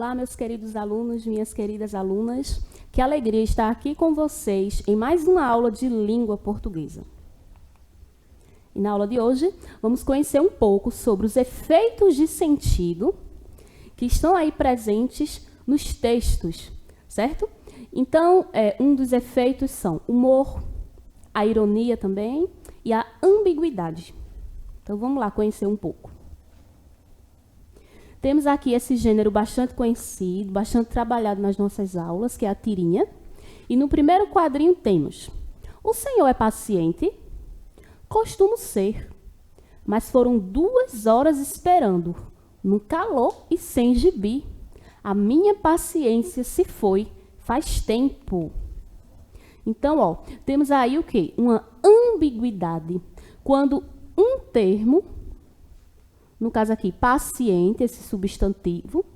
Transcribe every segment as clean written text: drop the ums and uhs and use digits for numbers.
Olá, meus queridos alunos, minhas queridas alunas. Que alegria estar aqui com vocês em mais uma aula de língua portuguesa. E na aula de hoje, vamos conhecer um pouco sobre os efeitos de sentido que estão aí presentes nos textos, certo? Então, um dos efeitos são o humor, a ironia também e a ambiguidade. Então, vamos lá conhecer um pouco. Temos aqui esse gênero bastante conhecido, bastante trabalhado nas nossas aulas, que é a tirinha. E no primeiro quadrinho temos: o senhor é paciente? Costumo ser, mas foram 2 horas esperando, no calor e sem gibi. A minha paciência se foi faz tempo. Então, temos aí o quê? Uma ambiguidade. Quando um termo, no caso aqui, paciente, esse substantivo,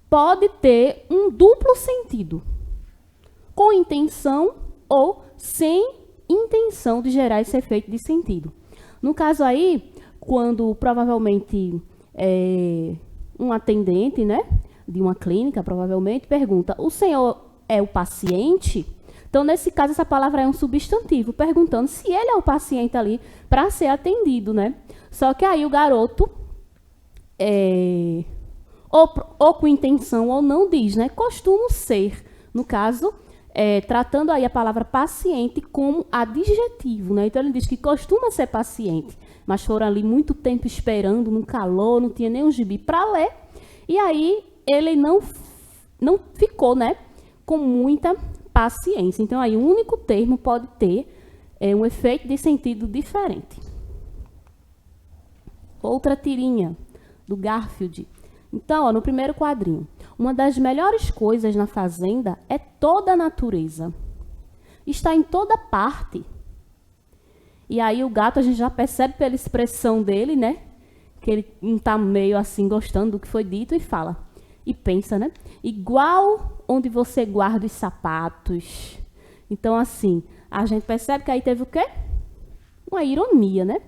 pode ter um duplo sentido, com intenção ou sem intenção de gerar esse efeito de sentido. No caso aí, quando provavelmente um atendente, né, de uma clínica, provavelmente, pergunta: o senhor é o paciente? Então, nesse caso, essa palavra é um substantivo, perguntando se ele é o paciente ali para ser atendido, né? Só que aí o garoto, ou com intenção ou não, diz, né? Costumo ser. No caso, tratando aí a palavra paciente como adjetivo, né? Então, ele diz que costuma ser paciente, mas foram ali muito tempo esperando, no calor, não tinha nem um gibi para ler. E aí, ele não ficou, né, com muita paciência. Então, aí, um único termo pode ter um efeito de sentido diferente. Outra tirinha, do Garfield. Então, no primeiro quadrinho: uma das melhores coisas na fazenda é toda a natureza. Está em toda parte. E aí, o gato, a gente já percebe pela expressão dele, né, que ele não está meio assim gostando do que foi dito, e fala, e pensa, né? Igual onde você guarda os sapatos. Então, assim, a gente percebe que aí teve o quê? Uma ironia, né?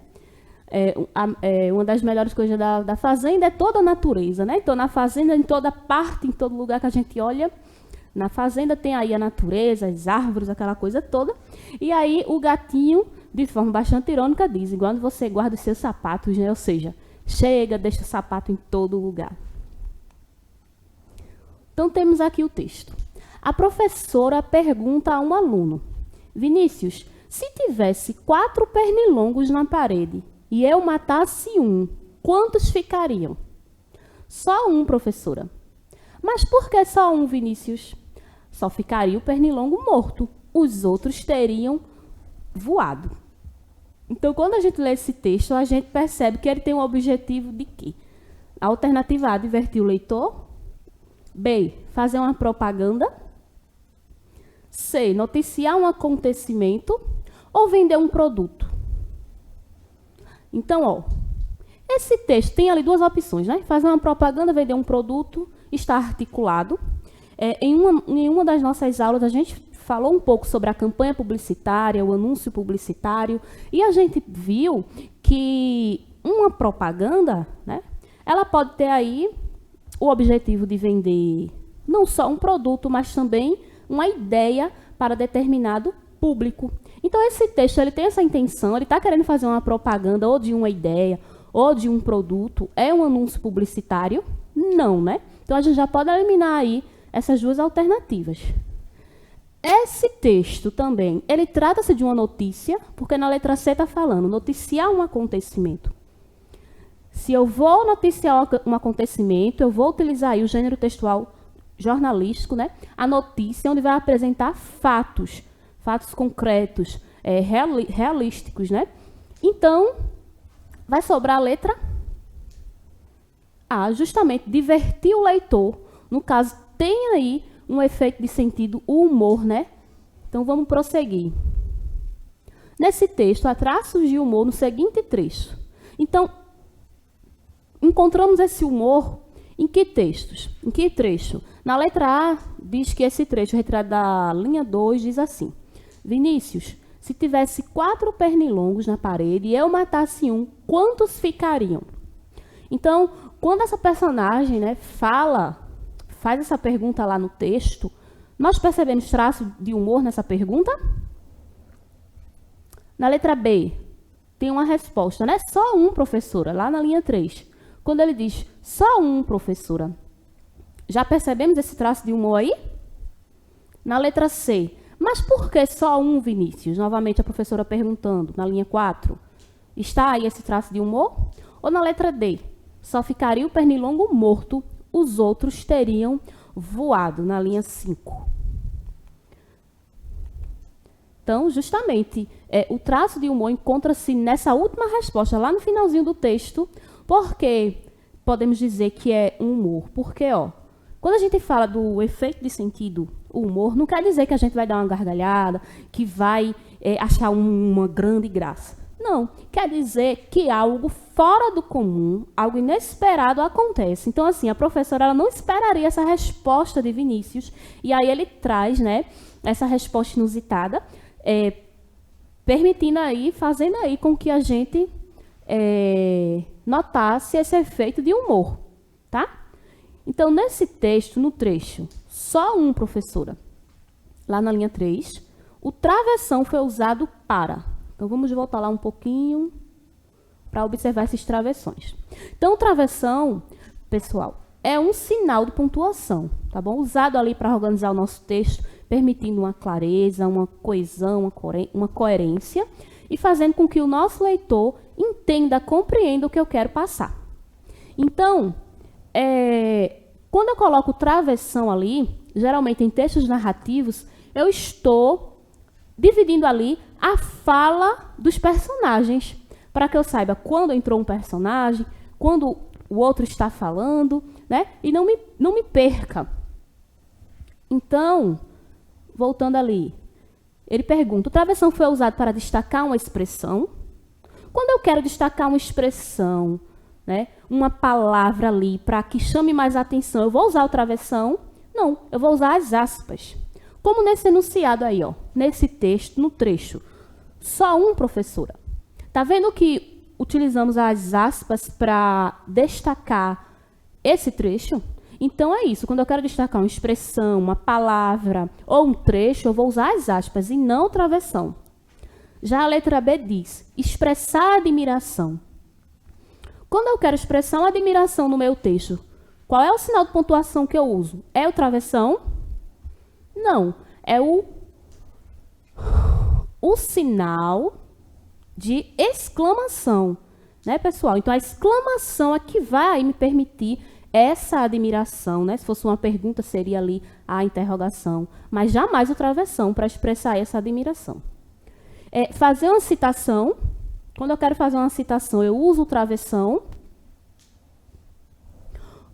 Uma das melhores coisas da fazenda é toda a natureza, né? Então, na fazenda, em toda parte, em todo lugar que a gente olha, na fazenda tem aí a natureza, as árvores, aquela coisa toda. E aí, o gatinho, de forma bastante irônica, diz: igual onde você guarda os seus sapatos, né? Ou seja, chega, deixa o sapato em todo lugar. Então, temos aqui o texto. A professora pergunta a um aluno: Vinícius, se tivesse 4 pernilongos na parede e eu matasse um, quantos ficariam? Só um, professora. Mas por que só um, Vinícius? Só ficaria o pernilongo morto. Os outros teriam voado. Então, quando a gente lê esse texto, a gente percebe que ele tem um objetivo de quê? A alternativa A, divertir o leitor. B, fazer uma propaganda. C, noticiar um acontecimento. Ou vender um produto. Então, esse texto tem ali 2 opções, né? Fazer uma propaganda, vender um produto, está articulado. Em uma das nossas aulas, a gente falou um pouco sobre a campanha publicitária, o anúncio publicitário, e a gente viu que uma propaganda, né, ela pode ter aí o objetivo de vender não só um produto, mas também uma ideia para determinado público. Então, esse texto ele tem essa intenção, ele está querendo fazer uma propaganda ou de uma ideia ou de um produto. É um anúncio publicitário? Não, né? Então, a gente já pode eliminar aí essas 2 alternativas. Esse texto também, ele trata-se de uma notícia, porque na letra C está falando noticiar um acontecimento. Se eu vou noticiar um acontecimento, eu vou utilizar aí o gênero textual jornalístico, né? A notícia, onde vai apresentar fatos concretos, realísticos, né? Então, vai sobrar a letra A, justamente divertir o leitor. No caso, tem aí um efeito de sentido, o humor, né? Então, vamos prosseguir. Nesse texto, há traços de humor no seguinte trecho. Então, encontramos esse humor em que textos? Em que trecho? Na letra A, diz que esse trecho, retirado da linha 2, diz assim: Vinícius, se tivesse 4 pernilongos na parede e eu matasse um, quantos ficariam? Então, quando essa personagem, né, faz essa pergunta lá no texto, nós percebemos traço de humor nessa pergunta? Na letra B, tem uma resposta, né? Só um, professora, lá na linha 3. Quando ele diz só um, professora, já percebemos esse traço de humor aí? Na letra C, mas por que só um, Vinícius? Novamente a professora perguntando, na linha 4. Está aí esse traço de humor? Ou na letra D, só ficaria o pernilongo morto, os outros teriam voado, na linha 5. Então, justamente, o traço de humor encontra-se nessa última resposta, lá no finalzinho do texto, porque podemos dizer que é um humor. Porque, quando a gente fala do efeito de sentido, o humor, não quer dizer que a gente vai dar uma gargalhada, que vai achar uma grande graça. Não, quer dizer que algo fora do comum, algo inesperado acontece. Então, assim, a professora ela não esperaria essa resposta de Vinícius, e aí ele traz, né, essa resposta inusitada, permitindo aí, fazendo aí com que a gente notasse esse efeito de humor, tá? Então, nesse texto, no trecho, só um, professora, lá na linha 3, o travessão foi usado para. Então, vamos voltar lá um pouquinho para observar esses travessões. Então, o travessão, pessoal, é um sinal de pontuação, tá bom? Usado ali para organizar o nosso texto, permitindo uma clareza, uma coesão, uma coerência e fazendo com que o nosso leitor entenda, compreenda o que eu quero passar. Então, quando eu coloco travessão ali, geralmente em textos narrativos, eu estou dividindo ali a fala dos personagens, para que eu saiba quando entrou um personagem, quando o outro está falando, né? E não me perca. Então, voltando ali, ele pergunta, o travessão foi usado para destacar uma expressão? Quando eu quero destacar uma expressão, né, uma palavra ali, para que chame mais atenção, eu vou usar o travessão? Não, eu vou usar as aspas. Como nesse enunciado aí, nesse texto, no trecho. Só um, professora. Tá vendo que utilizamos as aspas para destacar esse trecho? Então, é isso. Quando eu quero destacar uma expressão, uma palavra ou um trecho, eu vou usar as aspas e não o travessão. Já a letra B diz, expressar admiração. Quando eu quero expressar uma admiração no meu texto, qual é o sinal de pontuação que eu uso? É o travessão? Não. É o sinal de exclamação. Né, pessoal? Então, a exclamação é que vai me permitir essa admiração, né? Se fosse uma pergunta, seria ali a interrogação, mas jamais o travessão para expressar essa admiração. Fazer uma citação, quando eu quero fazer uma citação, eu uso o travessão,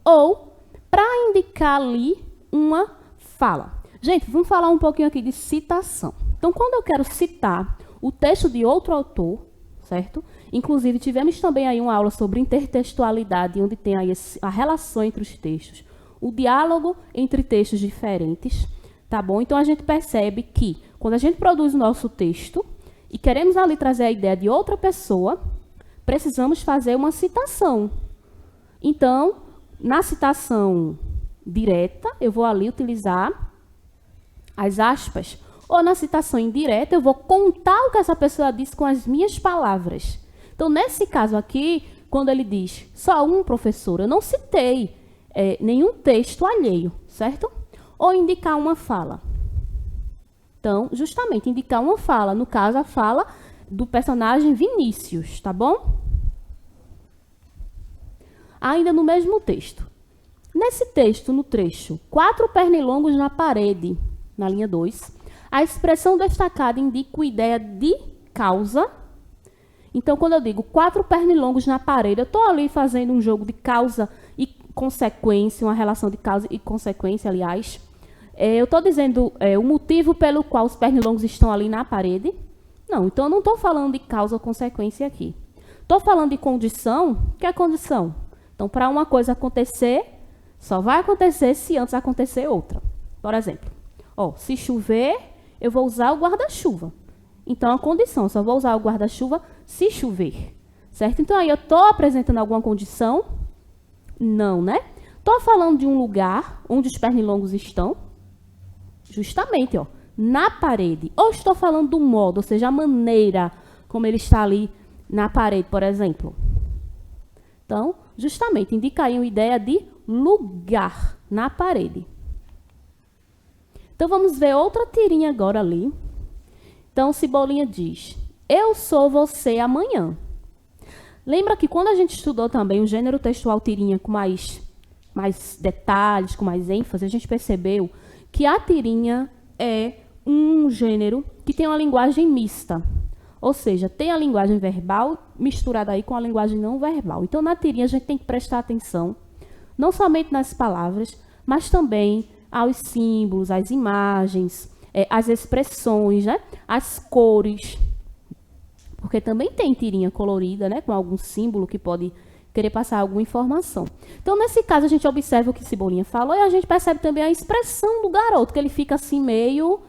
ou para indicar ali uma fala. Gente, vamos falar um pouquinho aqui de citação. Então, quando eu quero citar o texto de outro autor, certo? Inclusive, tivemos também aí uma aula sobre intertextualidade, onde tem aí a relação entre os textos, o diálogo entre textos diferentes, tá bom? Então, a gente percebe que, quando a gente produz o nosso texto e queremos ali trazer a ideia de outra pessoa, precisamos fazer uma citação. Então, na citação direta, eu vou ali utilizar as aspas, ou na citação indireta, eu vou contar o que essa pessoa disse com as minhas palavras. Então, nesse caso aqui, quando ele diz só um, professor, eu não citei nenhum texto alheio, certo? Ou indicar uma fala. Então, justamente, indicar uma fala. No caso, a fala do personagem Vinícius, tá bom? Ainda no mesmo texto. Nesse texto, no trecho, 4 pernilongos na parede, na linha 2, a expressão destacada indica a ideia de causa. Então, quando eu digo 4 pernilongos na parede, eu estou ali fazendo um jogo de causa e consequência, uma relação de causa e consequência, aliás. Eu estou dizendo o motivo pelo qual os pernilongos estão ali na parede. Não, então eu não estou falando de causa ou consequência aqui. Estou falando de condição. O que é condição? Então, para uma coisa acontecer, só vai acontecer se antes acontecer outra. Por exemplo, se chover, eu vou usar o guarda-chuva. Então, a condição, só vou usar o guarda-chuva se chover, certo? Então, aí eu estou apresentando alguma condição Não, né? Estou falando de um lugar onde os pernilongos estão, justamente, ó, na parede. Ou estou falando do modo, ou seja, a maneira como ele está ali na parede, por exemplo. Então, justamente, indica aí uma ideia de lugar na parede. Então, vamos ver outra tirinha agora ali. Então, Cebolinha diz, eu sou você amanhã. Lembra que quando a gente estudou também o gênero textual tirinha com mais detalhes, com mais ênfase, a gente percebeu que a tirinha é um gênero que tem uma linguagem mista. Ou seja, tem a linguagem verbal misturada aí com a linguagem não verbal. Então, na tirinha, a gente tem que prestar atenção, não somente nas palavras, mas também aos símbolos, às imagens, às expressões, né? As cores. Porque também tem tirinha colorida, né? Com algum símbolo que pode querer passar alguma informação. Então, nesse caso, a gente observa o que Cebolinha falou e a gente percebe também a expressão do garoto, que ele fica assim meio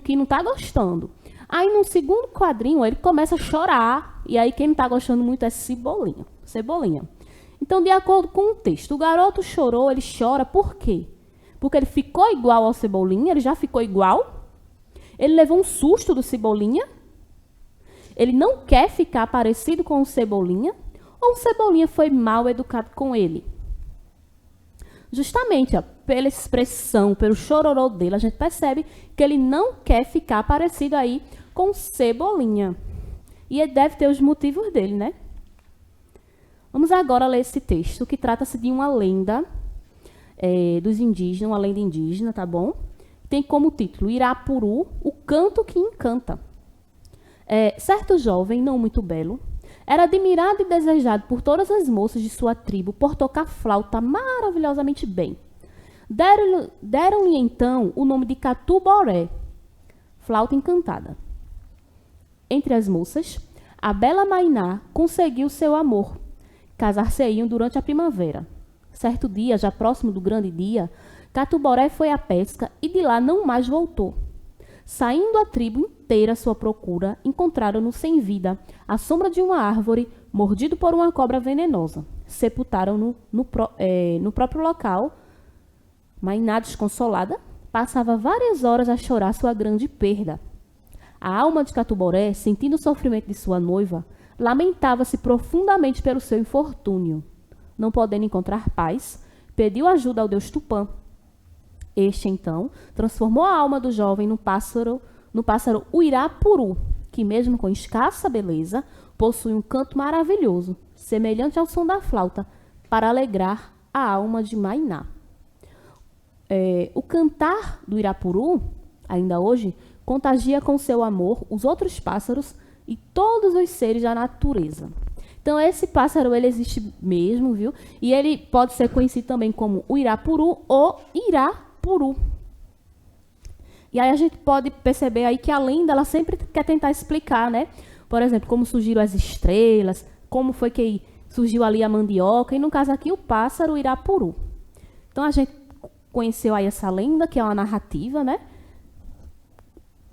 que não está gostando. Aí, no segundo quadrinho, ele começa a chorar. E aí, quem não está gostando muito é Cebolinha. Então, de acordo com o texto, o garoto chorou, ele chora por quê? Porque ele ficou igual ao Cebolinha, ele já ficou igual. Ele levou um susto do Cebolinha. Ele não quer ficar parecido com o Cebolinha. Ou o Cebolinha foi mal educado com ele? Justamente, ó, pela expressão, pelo chororô dele, a gente percebe que ele não quer ficar parecido aí com Cebolinha. E ele deve ter os motivos dele, né? Vamos agora ler esse texto, que trata-se de uma lenda dos indígenas, uma lenda indígena, tá bom? Tem como título Irapuru, o canto que encanta. Certo jovem, não muito belo, era admirado e desejado por todas as moças de sua tribo por tocar flauta maravilhosamente bem. Deram-lhe então o nome de Catu-Boré, flauta encantada. Entre as moças, a bela Mainá conseguiu seu amor. Casar-se-iam durante a primavera. Certo dia, já próximo do grande dia, Catu-Boré foi à pesca e de lá não mais voltou. Saindo a tribo inteira à sua procura, encontraram-no sem vida, à sombra de uma árvore, mordido por uma cobra venenosa. Sepultaram-no no próprio local. Mainá, desconsolada, passava várias horas a chorar sua grande perda. A alma de Catu-Boré, sentindo o sofrimento de sua noiva, lamentava-se profundamente pelo seu infortúnio. Não podendo encontrar paz, pediu ajuda ao deus Tupã. Este, então, transformou a alma do jovem no pássaro Uirapuru, que, mesmo com escassa beleza, possui um canto maravilhoso, semelhante ao som da flauta, para alegrar a alma de Mainá. O cantar do Irapuru, ainda hoje, contagia com seu amor os outros pássaros e todos os seres da natureza. Então, esse pássaro, ele existe mesmo, viu? E ele pode ser conhecido também como Uirapuru ou Irapuru. E aí a gente pode perceber aí que a lenda, ela sempre quer tentar explicar, né? Por exemplo, como surgiram as estrelas, como foi que surgiu ali a mandioca, e no caso aqui o pássaro Irapuru. Então, a gente conheceu aí essa lenda, que é uma narrativa, né?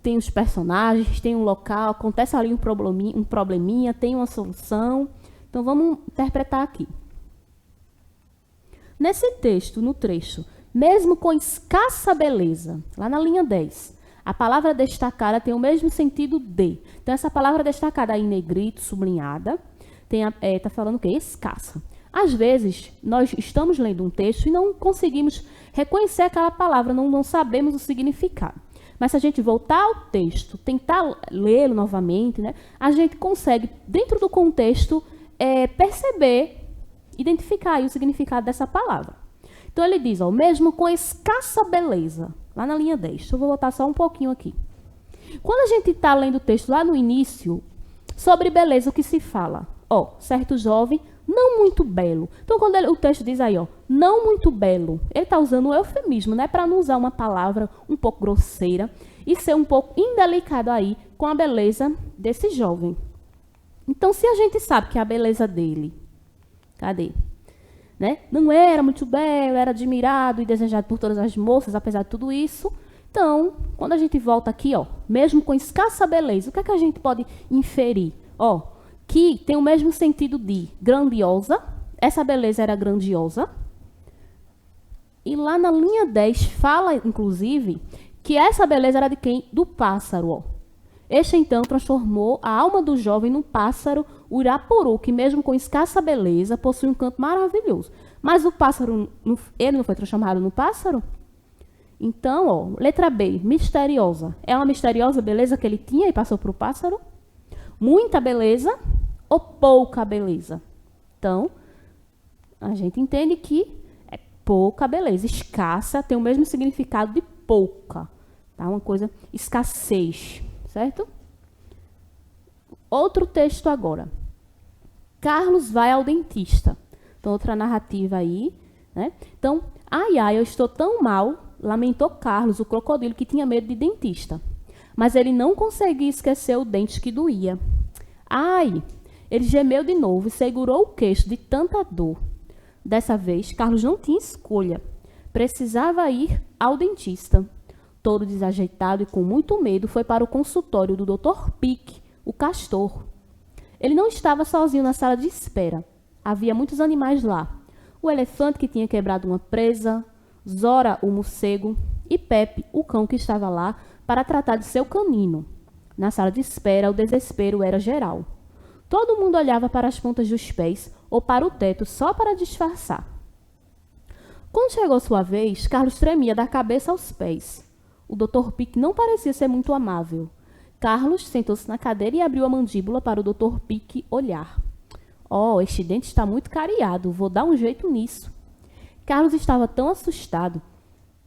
Tem os personagens, tem um local, acontece ali um probleminha, tem uma solução. Então, vamos interpretar aqui. Nesse texto, no trecho, mesmo com escassa beleza, lá na linha 10, a palavra destacada tem o mesmo sentido de. Então, essa palavra destacada aí em negrito, sublinhada, está falando o quê? Escassa. Às vezes, nós estamos lendo um texto e não conseguimos reconhecer aquela palavra, não sabemos o significado. Mas se a gente voltar ao texto, tentar lê-lo novamente, né, a gente consegue, dentro do contexto, perceber, identificar aí o significado dessa palavra. Então, ele diz, ó, mesmo com escassa beleza, lá na linha 10. Eu vou voltar só um pouquinho aqui. Quando a gente está lendo o texto lá no início, sobre beleza, o que se fala? Ó, certo jovem, não muito belo. Então, quando o texto diz aí, ó, não muito belo, ele está usando um eufemismo, né, para não usar uma palavra um pouco grosseira e ser um pouco indelicado aí com a beleza desse jovem. Então, se a gente sabe que a beleza dele, cadê? Né, não era muito belo, era admirado e desejado por todas as moças, apesar de tudo isso. Então, quando a gente volta aqui, ó, mesmo com escassa beleza, o que é que a gente pode inferir? Ó, que tem o mesmo sentido de grandiosa, essa beleza era grandiosa. E lá na linha 10 fala, inclusive, que essa beleza era de quem? Do pássaro. Ó. Este, então, transformou a alma do jovem num pássaro urapuru, que mesmo com escassa beleza, possui um canto maravilhoso. Mas o pássaro, ele não foi transformado no pássaro? Então, ó, letra B, misteriosa. É uma misteriosa beleza que ele tinha e passou para o pássaro? Muita beleza ou pouca beleza? Então, a gente entende que é pouca beleza. Escassa tem o mesmo significado de pouca. Tá? Uma coisa, escassez, certo? Outro texto agora. Carlos vai ao dentista. Então, outra narrativa aí. Né? Então, ai, ai, eu estou tão mal, lamentou Carlos, o crocodilo, que tinha medo de dentista. Mas ele não conseguia esquecer o dente que doía. Ai, ele gemeu de novo e segurou o queixo de tanta dor. Dessa vez, Carlos não tinha escolha. Precisava ir ao dentista. Todo desajeitado e com muito medo, foi para o consultório do Dr. Pique, o castor. Ele não estava sozinho na sala de espera. Havia muitos animais lá. O elefante que tinha quebrado uma presa, Zora, o morcego, e Pepe, o cão que estava lá para tratar de seu canino. Na sala de espera, o desespero era geral. Todo mundo olhava para as pontas dos pés ou para o teto só para disfarçar. Quando chegou sua vez, Carlos tremia da cabeça aos pés. O Dr. Pique não parecia ser muito amável. Carlos sentou-se na cadeira e abriu a mandíbula para o Dr. Pique olhar. Oh, este dente está muito cariado, vou dar um jeito nisso. Carlos estava tão assustado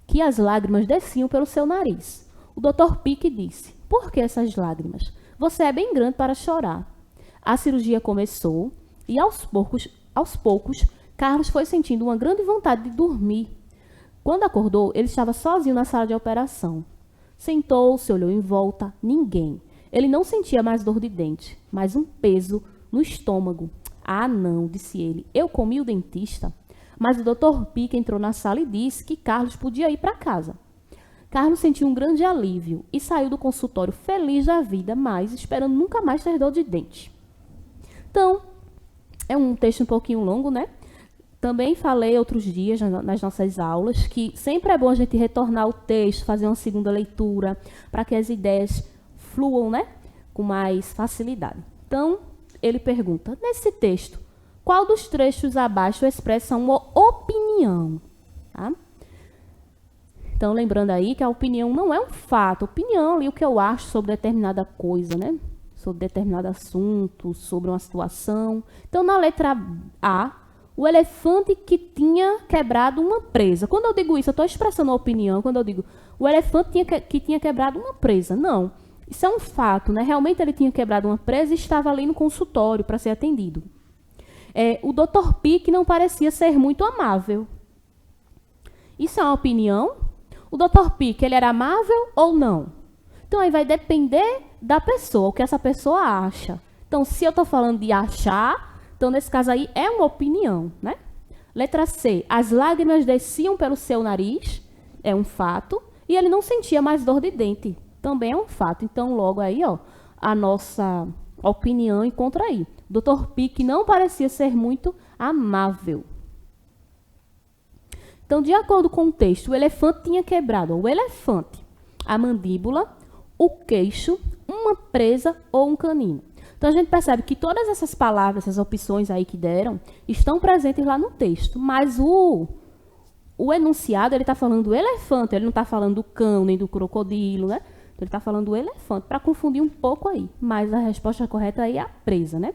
que as lágrimas desciam pelo seu nariz. O Dr. Pique disse, por que essas lágrimas? Você é bem grande para chorar. A cirurgia começou e, aos poucos, Carlos foi sentindo uma grande vontade de dormir. Quando acordou, ele estava sozinho na sala de operação. Sentou-se, olhou em volta, ninguém. Ele não sentia mais dor de dente, mas um peso no estômago. Ah, não, disse ele, eu comi o dentista. Mas o Dr. Pique entrou na sala e disse que Carlos podia ir para casa. Carlos sentiu um grande alívio e saiu do consultório feliz da vida, mas esperando nunca mais ter dor de dente. Então, é um texto um pouquinho longo, né? Também falei outros dias nas nossas aulas que sempre é bom a gente retornar ao texto, fazer uma segunda leitura, para que as ideias fluam, né? Com mais facilidade. Então, ele pergunta, nesse texto, qual dos trechos abaixo expressa uma opinião? Tá? Então, lembrando aí que a opinião não é um fato. Opinião ali, o que eu acho sobre determinada coisa, né? Sobre determinado assunto, sobre uma situação. Então, na letra A, o elefante que tinha quebrado uma presa. Quando eu digo isso, eu estou expressando a opinião. Quando eu digo o elefante que tinha quebrado uma presa. Não, isso é um fato, né? Realmente ele tinha quebrado uma presa e estava ali no consultório para ser atendido. O Dr. Pique não parecia ser muito amável. Isso é uma opinião? O Dr. Pique, ele era amável ou não? Então, aí vai depender da pessoa, o que essa pessoa acha. Então, se eu estou falando de achar, então, nesse caso aí, é uma opinião, né? Letra C. As lágrimas desciam pelo seu nariz, é um fato, e ele não sentia mais dor de dente, também é um fato. Então, logo aí, ó, a nossa opinião encontra aí. Dr. Pique não parecia ser muito amável. Então, de acordo com o texto, o elefante tinha quebrado o elefante, a mandíbula, o queixo, uma presa ou um canino. Então, a gente percebe que todas essas palavras, essas opções aí que deram, estão presentes lá no texto. Mas o enunciado, ele está falando do elefante, ele não está falando do cão, nem do crocodilo, né? Então, ele está falando do elefante, para confundir um pouco aí. Mas a resposta correta aí é a presa, né?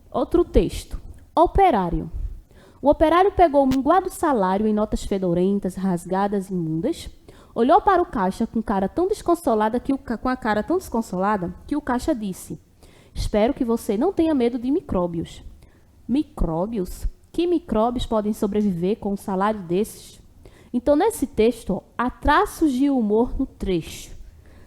Outro texto. Operário. O operário pegou o minguado salário em notas fedorentas, rasgadas e imundas, olhou para o caixa com a cara tão desconsolada que o caixa disse, espero que você não tenha medo de micróbios. Micróbios? Que micróbios podem sobreviver com um salário desses? Então, nesse texto, ó, há traços de humor no trecho.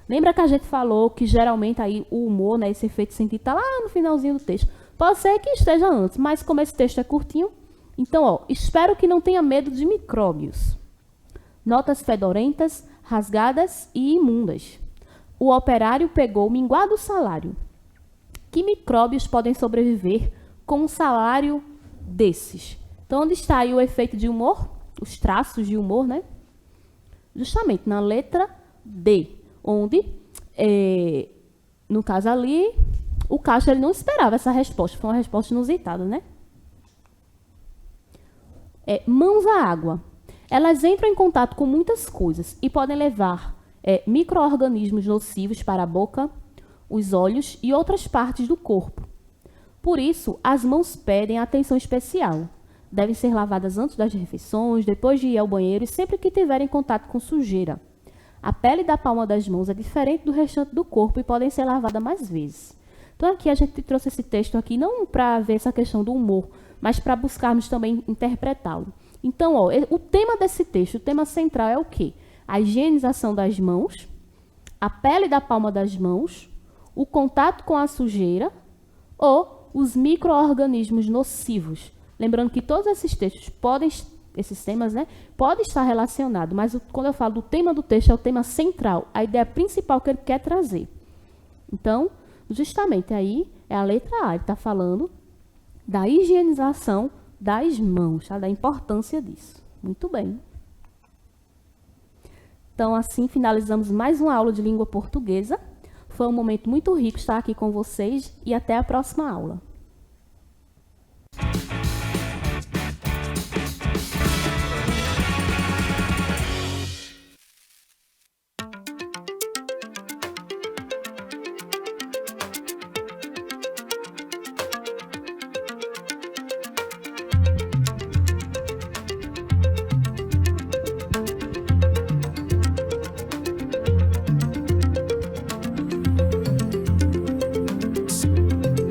Lembra que a gente falou que geralmente aí o humor, né, esse efeito sentido, está lá no finalzinho do texto. Pode ser que esteja antes, mas como esse texto é curtinho, então, ó, espero que não tenha medo de micróbios. Notas fedorentas, rasgadas e imundas. O operário pegou o minguado salário. Que micróbios podem sobreviver com um salário desses. Então, onde está aí o efeito de humor? Os traços de humor, né? Justamente na letra D, onde, no caso ali, o Castro ele não esperava essa resposta. Foi uma resposta inusitada, né? Mãos à água. Elas entram em contato com muitas coisas e podem levar micro-organismos nocivos para a boca, os olhos e outras partes do corpo. Por isso, as mãos pedem atenção especial. Devem ser lavadas antes das refeições, depois de ir ao banheiro e sempre que tiverem contato com sujeira. A pele da palma das mãos é diferente do restante do corpo e podem ser lavadas mais vezes. Então, aqui a gente trouxe esse texto aqui não para ver essa questão do humor, mas para buscarmos também interpretá-lo. Então, o tema desse texto, o tema central é o quê? A higienização das mãos, a pele da palma das mãos, o contato com a sujeira ou os micro-organismos nocivos. Lembrando que todos esses textos esses temas, né, podem estar relacionados, mas quando eu falo do tema do texto, é o tema central, a ideia principal que ele quer trazer. Então, justamente aí é a letra A, ele está falando da higienização das mãos, tá? Da importância disso. Muito bem. Então, assim, finalizamos mais uma aula de língua portuguesa. Foi um momento muito rico estar aqui com vocês e até a próxima aula.